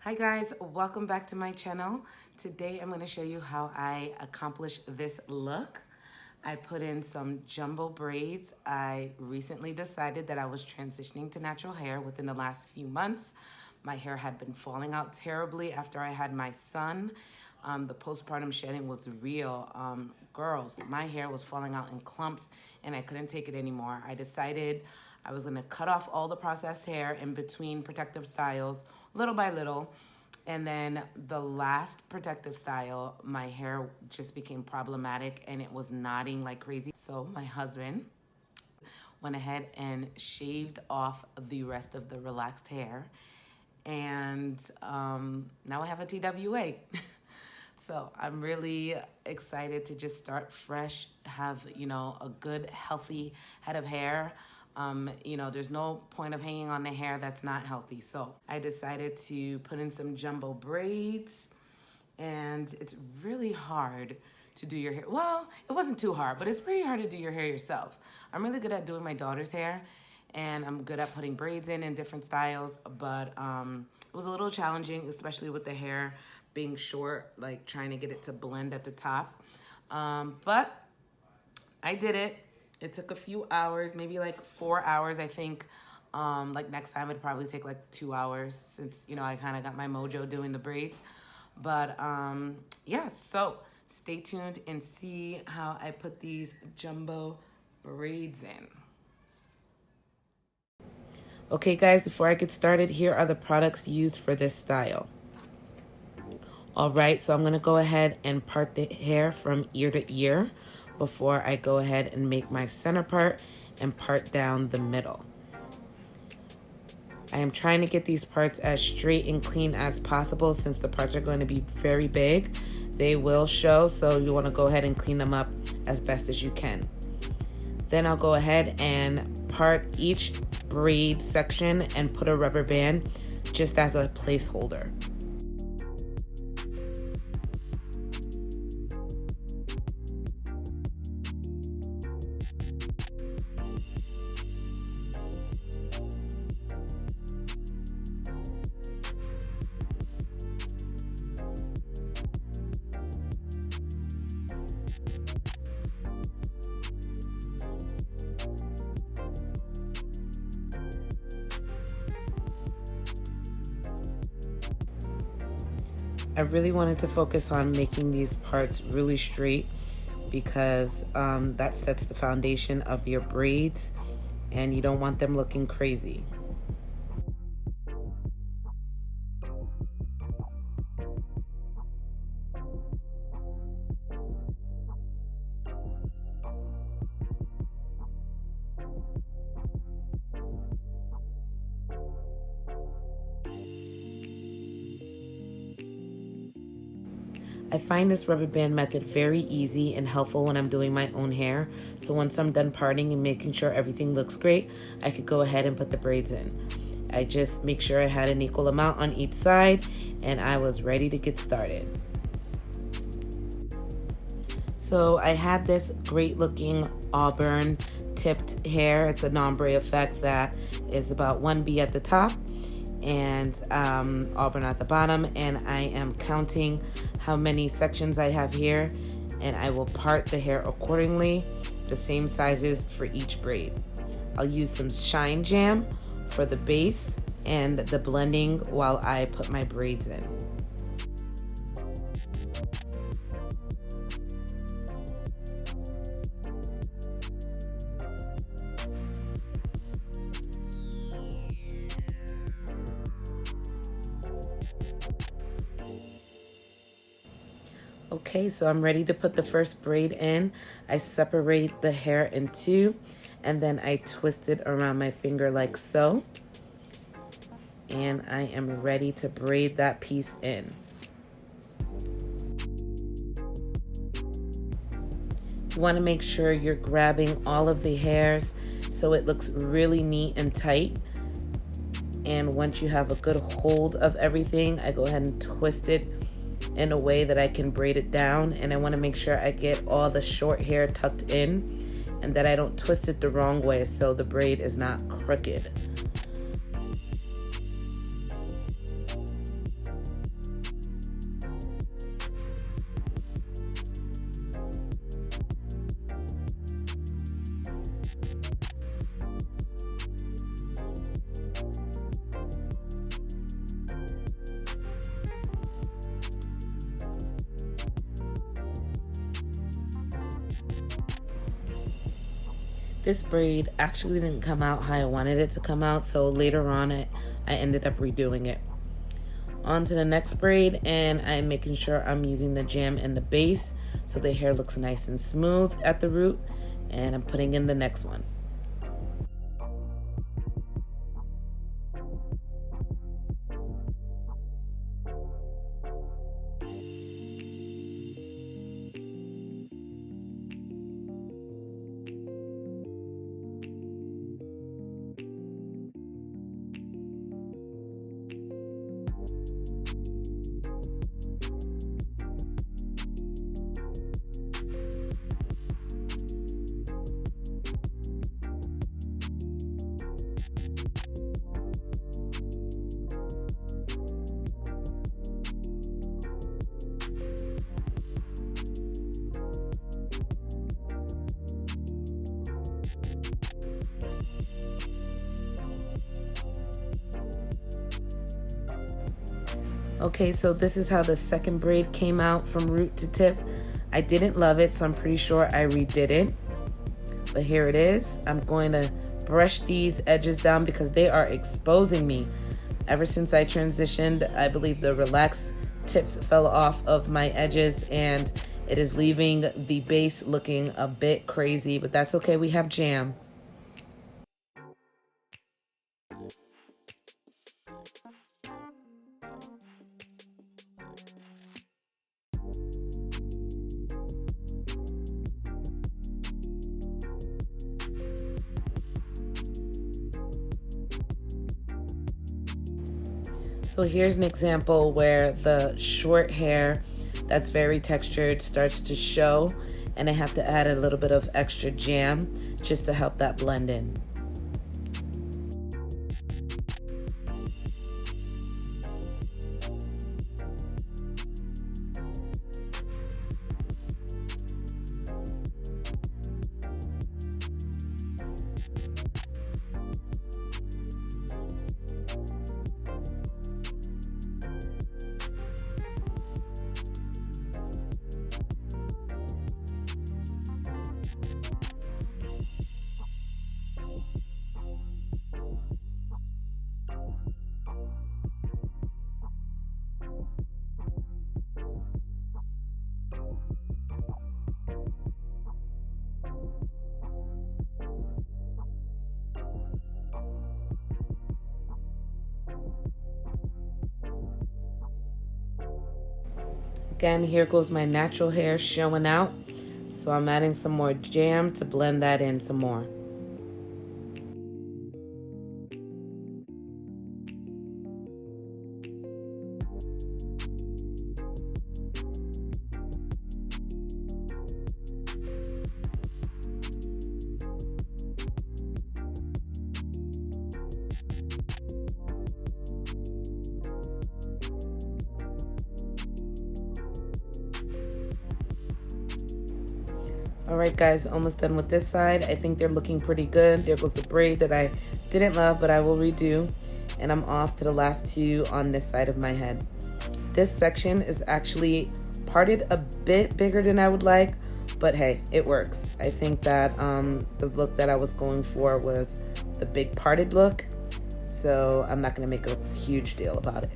Hi guys, welcome back to my channel. Today I'm going to show you how I accomplish this look. I put in some jumbo braids. I recently decided that I was transitioning to natural hair within the last few months. My hair had been falling out terribly after I had my son. The postpartum shedding was real. Girls, my hair was falling out in clumps and I couldn't take it anymore. I decided I was gonna cut off all the processed hair in between protective styles, little by little. And then the last protective style, my hair just became problematic and it was knotting like crazy. So my husband went ahead and shaved off the rest of the relaxed hair. And now I have a TWA. So I'm really excited to just start fresh, have, a good, healthy head of hair. There's no point of hanging on the hair that's not healthy. So I decided to put in some jumbo braids, and it's really hard to do your hair. Well, it wasn't too hard, but it's pretty hard to do your hair yourself. I'm really good at doing my daughter's hair, and I'm good at putting braids in different styles, but it was a little challenging, especially with the hair being short, like trying to get it to blend at the top. But I did it. It took a few hours, maybe like 4 hours, I think. Like next time it'd probably take like 2 hours since, I kind of got my mojo doing the braids. But yeah, so stay tuned and see how I put these jumbo braids in. Okay guys, before I get started, here are the products used for this style. All right, so I'm gonna go ahead and part the hair from ear to ear before I go ahead and make my center part and part down the middle. I am trying to get these parts as straight and clean as possible since the parts are going to be very big. They will show, so you want to go ahead and clean them up as best as you can. Then I'll go ahead and part each braid section and put a rubber band just as a placeholder. I really wanted to focus on making these parts really straight because that sets the foundation of your braids and you don't want them looking crazy. I find this rubber band method very easy and helpful when I'm doing my own hair. So once I'm done parting and making sure everything looks great, I could go ahead and put the braids in. I just make sure I had an equal amount on each side and I was ready to get started. So I had this great looking auburn tipped hair. It's a ombre effect that is about 1B at the top and auburn at the bottom, and I am counting how many sections I have here, and I will part the hair accordingly, the same sizes for each braid. I'll use some shine jam for the base and the blending while I put my braids in. Okay, so I'm ready to put the first braid in. I separate the hair in two and then I twist it around my finger like so. And I am ready to braid that piece in. You want to make sure you're grabbing all of the hairs so it looks really neat and tight. And once you have a good hold of everything, I go ahead and twist it in a way that I can braid it down, and I want to make sure I get all the short hair tucked in and that I don't twist it the wrong way so the braid is not crooked. This braid actually didn't come out how I wanted it to come out, so later on I ended up redoing it. On to the next braid, and I'm making sure I'm using the jam in the base so the hair looks nice and smooth at the root, and I'm putting in the next one. Okay, so this is how the second braid came out from root to tip. I didn't love it, so I'm pretty sure I redid it. But here it is. I'm going to brush these edges down because they are exposing me. Ever since I transitioned, I believe the relaxed tips fell off of my edges and it is leaving the base looking a bit crazy, but that's okay, we have jam. So here's an example where the short hair that's very textured starts to show, and I have to add a little bit of extra jam just to help that blend in. Again, here goes my natural hair showing out. So I'm adding some more jam to blend that in some more. Alright guys, almost done with this side. I think they're looking pretty good. There goes the braid that I didn't love, but I will redo. And I'm off to the last two on this side of my head. This section is actually parted a bit bigger than I would like, but hey, it works. I think that the look that I was going for was the big parted look, so I'm not gonna make a huge deal about it.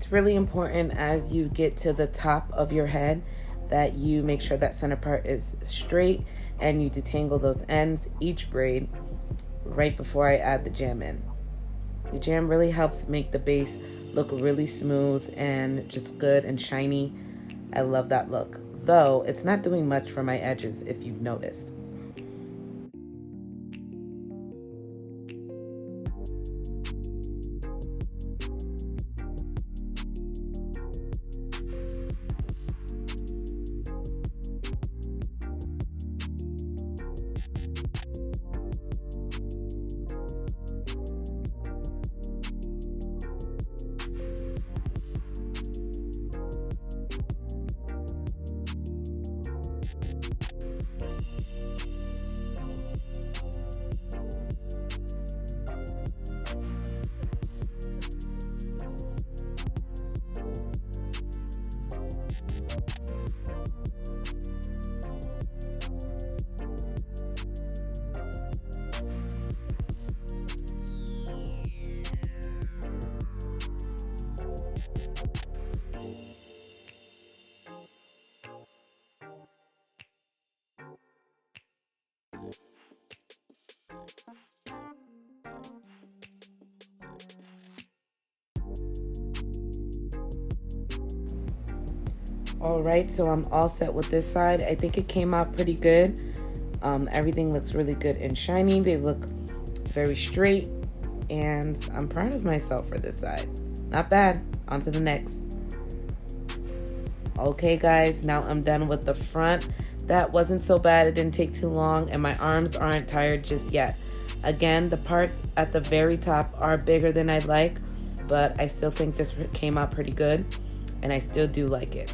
It's really important as you get to the top of your head that you make sure that center part is straight and you detangle those ends each braid right before I add the jam in. The jam really helps make the base look really smooth and just good and shiny. I love that look, though it's not doing much for my edges if you've noticed. All right, so I'm all set with this side. I think it came out pretty good. Everything looks really good and shiny. They look very straight, and I'm proud of myself for this side. Not bad. On to the next. Okay, guys, now I'm done with the front. That wasn't so bad. It didn't take too long, and my arms aren't tired just yet. Again, the parts at the very top are bigger than I'd like, but I still think this came out pretty good, and I still do like it.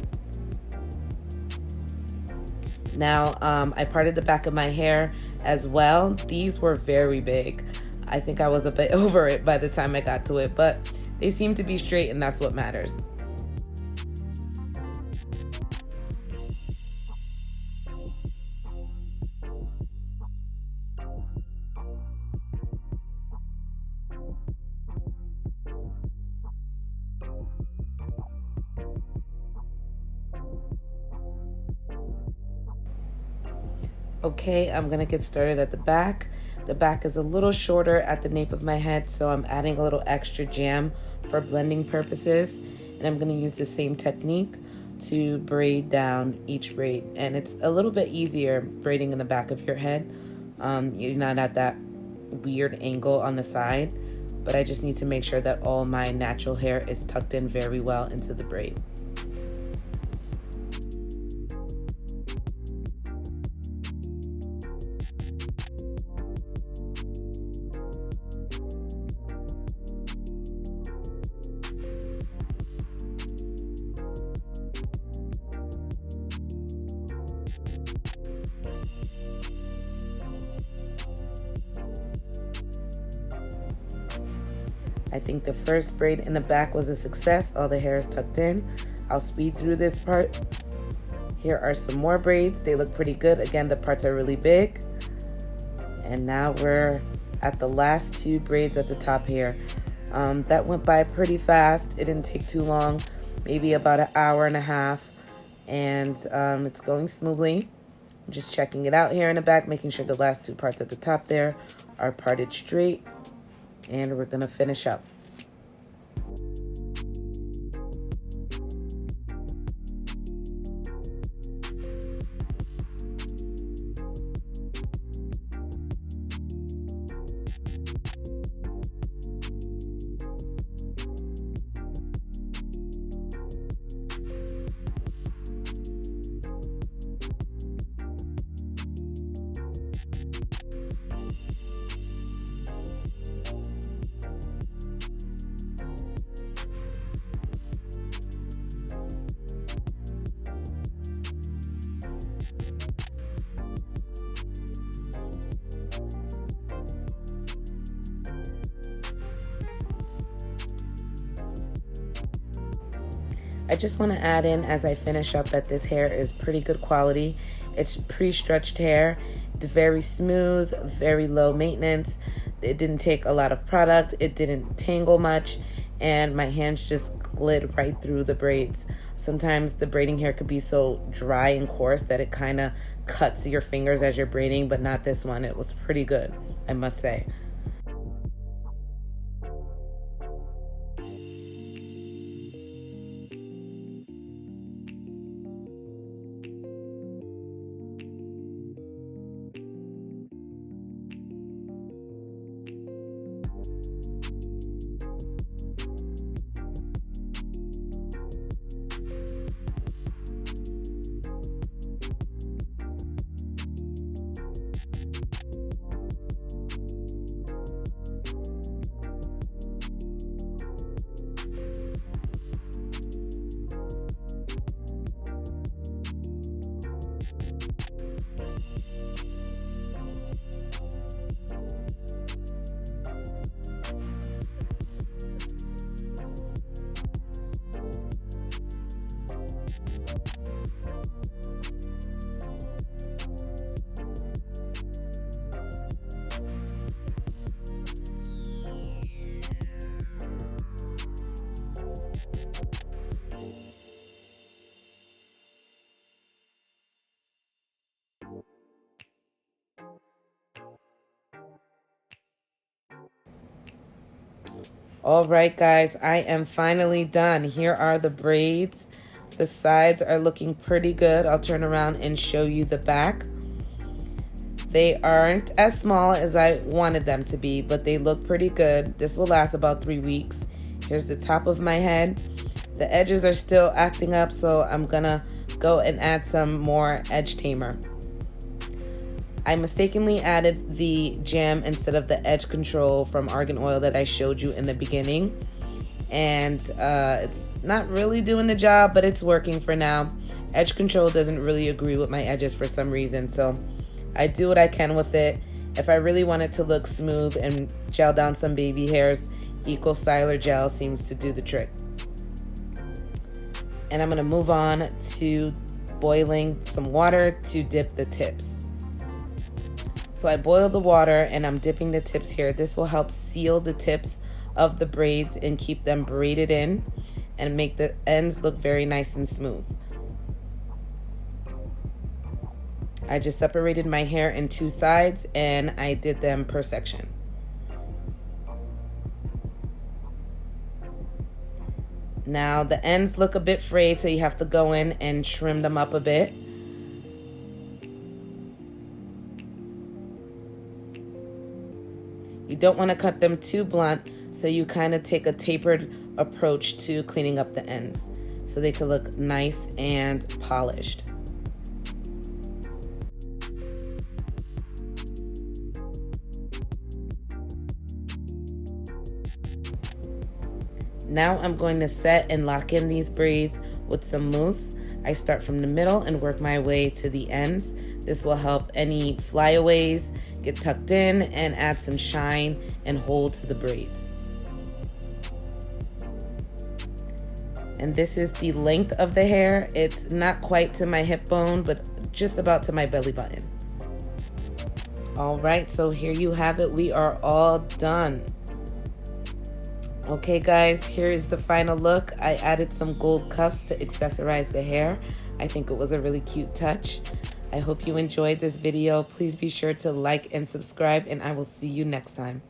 Now, I parted the back of my hair as well. These were very big. I think I was a bit over it by the time I got to it, but they seem to be straight, and that's what matters. Okay, I'm gonna get started at the back. The back is a little shorter at the nape of my head, so I'm adding a little extra jam for blending purposes. And I'm gonna use the same technique to braid down each braid. And it's a little bit easier braiding in the back of your head. You're not at that weird angle on the side, but I just need to make sure that all my natural hair is tucked in very well into the braid. I think the first braid in the back was a success. All the hair is tucked in. I'll speed through this part. Here are some more braids. They look pretty good. Again, the parts are really big. And now we're at the last two braids at the top here. That went by pretty fast. It didn't take too long, maybe about an hour and a half. And it's going smoothly. I'm just checking it out here in the back, making sure the last two parts at the top there are parted straight. And we're gonna finish up. I just want to add in as I finish up that this hair is pretty good quality. It's pre-stretched hair. It's very smooth, very low maintenance. It didn't take a lot of product. It didn't tangle much. and my hands just glid right through the braids. Sometimes the braiding hair could be so dry and coarse that it kind of cuts your fingers as you're braiding, but not this one. It was pretty good, I must say. All right, guys, I am finally done. Here are the braids. The sides are looking pretty good. I'll turn around and show you the back. They aren't as small as I wanted them to be, but they look pretty good. This will last about 3 weeks. Here's the top of my head. The edges are still acting up, so I'm gonna go and add some more edge tamer. I mistakenly added the jam instead of the edge control from Argan Oil that I showed you in the beginning. And it's not really doing the job, but it's working for now. Edge control doesn't really agree with my edges for some reason, so I do what I can with it. If I really want it to look smooth and gel down some baby hairs, Eco Styler Gel seems to do the trick. And I'm gonna move on to boiling some water to dip the tips. So I boil the water and I'm dipping the tips here. This will help seal the tips of the braids and keep them braided in and make the ends look very nice and smooth. I just separated my hair in 2 sides and I did them per section. Now the ends look a bit frayed, so you have to go in and trim them up a bit. You don't want to cut them too blunt, so you kind of take a tapered approach to cleaning up the ends so they can look nice and polished. Now I'm going to set and lock in these braids with some mousse. I start from the middle and work my way to the ends. This will help any flyaways get tucked in and add some shine and hold to the braids. And this is the length of the hair. It's not quite to my hip bone, but just about to my belly button. All right, so here you have it. We are all done. Okay guys, here is the final look. I added some gold cuffs to accessorize the hair. I think it was a really cute touch. I hope you enjoyed this video. Please be sure to like and subscribe, and I will see you next time.